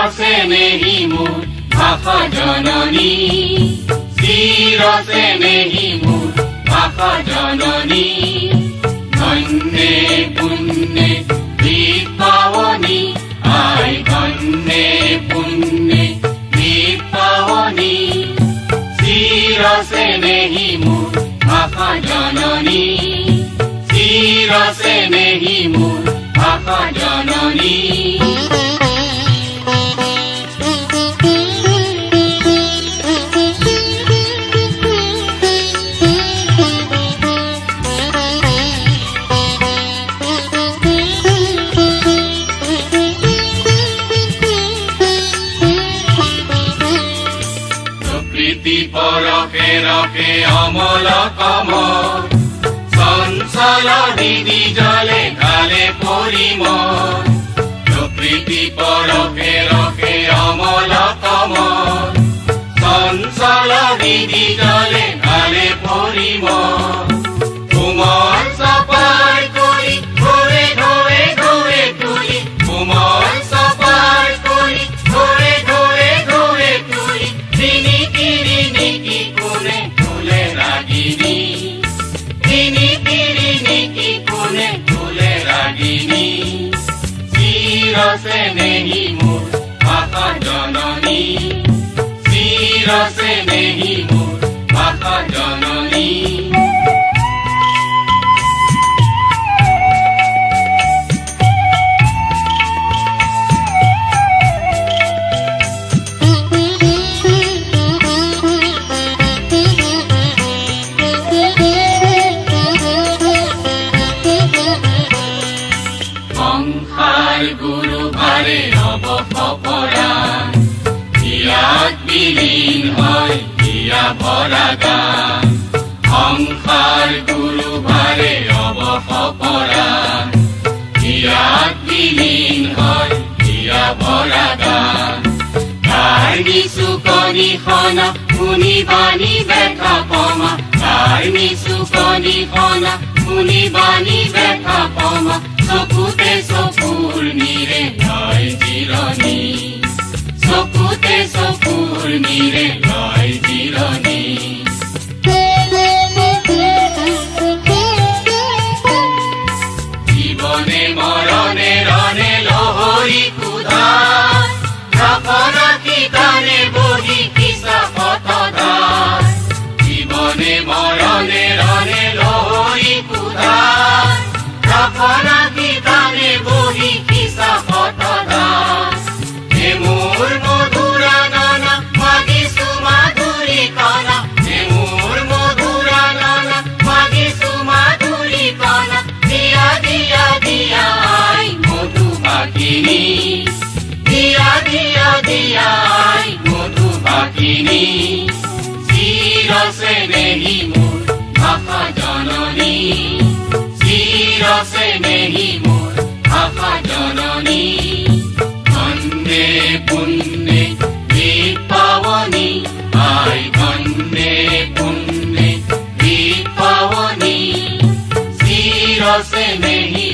চিৰসে নেহি মোৰ ভাষা জননী, চিৰসে নেহি মোৰ ভাষা জননী। ধন্যে পুণ্যে বিপাৱনী, আই ধন্যে পুণ্যে বিপাৱনী। চিৰসে নেহি মোৰ ভাষা জননী, চিৰসে নেহি মোৰ ভাষা জননী। প্ৰকৃতি পৰশে ৰসে অমল কমল, চঞ্চল দিদি জলে কালে পৰিমল। প্ৰকৃতি পৰশে ৰসে অমল কমল, চঞ্চল দিদি জলে কালে পৰিমল। কোমল চপাই কৰি ঘৰে ঘৰে ঘৰে তুলি, কোমল চপাই কৰি ঘৰে ঘৰে ঘৰে তুলি। ৰিণিকি ৰিণিকি কোনে তোলে ৰাগিনী, ৰিণিকি ৰিণিকি কোনে তোলে ৰাগিনী। চিৰসে নেহি মোৰ ভাষা জননী, চিৰসে নেহি মোৰ ভাষা জননী। সংসাৰ গুৰু ভাৰে হব সপৰাণ, ইয়াত বিলীন হয় হিয়া ভৰা গান। সংসাৰ গুৰু ভাৰে হব সপৰাণ, ইয়াত বিলীন হয় হিয়া ভৰা গান। কাৰ্ণি চুকনি সনা শুনি বাণী বেথা পমা, কাৰ্ণি চুকনি সনা শুনি বাণী বেথা পমা। চকুতে চকুৰ নিৰে লয় জিৰণি, চকুতে চকুৰ নিৰে লয় জিৰণি। জীৱনে মৰণে ৰণে লহৰি কুধাৰ, ৰাখি গানে বহি কিছা পথধাৰ। জীৱনে মৰণে ৰণে লহৰি কুধাৰ, ৰাখি গানে বহি কিছা পথধাৰ। হে মোৰ মধুৰা নানা মাগিছো মাধুৰী কণা, হে মোৰ মধুৰা নানা মাগিছো মাধুৰী কণা। দিয়া দিয়া দিয়া আই মধুবাকিনী, দিয়া দিয়া দিয়া আই মধুবাকিনী। চিৰসে নেহি মোৰ ভাষা জননী, চিৰসে নেহি মোৰ ভাষা জননী। ধন্যে পুণ্যে বিপাৱনী, আই ধন্যে পুণ্যে বিপাৱনী। চিৰসে নেহি